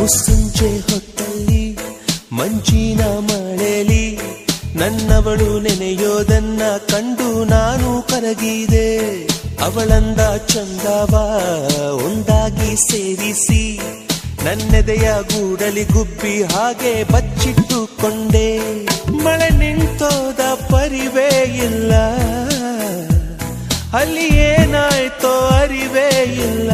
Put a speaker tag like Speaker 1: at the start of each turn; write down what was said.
Speaker 1: ಮುಸ್ಸಂಜೆ ಹೊತ್ತಲ್ಲಿ ಮಂಜಿನ ಮಳೆಲಿ ನನ್ನವಳು ನೆನೆಯೋದನ್ನ ಕಂಡು ನಾನು ಕರಗಿದೆ. ಅವಳಂದ ಚಂದವ ಒಂದಾಗಿ ಸೇರಿಸಿ ನನ್ನೆದೆಯ ಗೂಡಲಿ ಗುಬ್ಬಿ ಹಾಗೆ ಬಚ್ಚಿಟ್ಟುಕೊಂಡೆ. ಮಳೆ ನಿಂತೋದ ಪರಿವೇ ಇಲ್ಲ, ಅಲ್ಲಿ ಏನಾಯ್ತೋ ಅರಿವೇ ಇಲ್ಲ.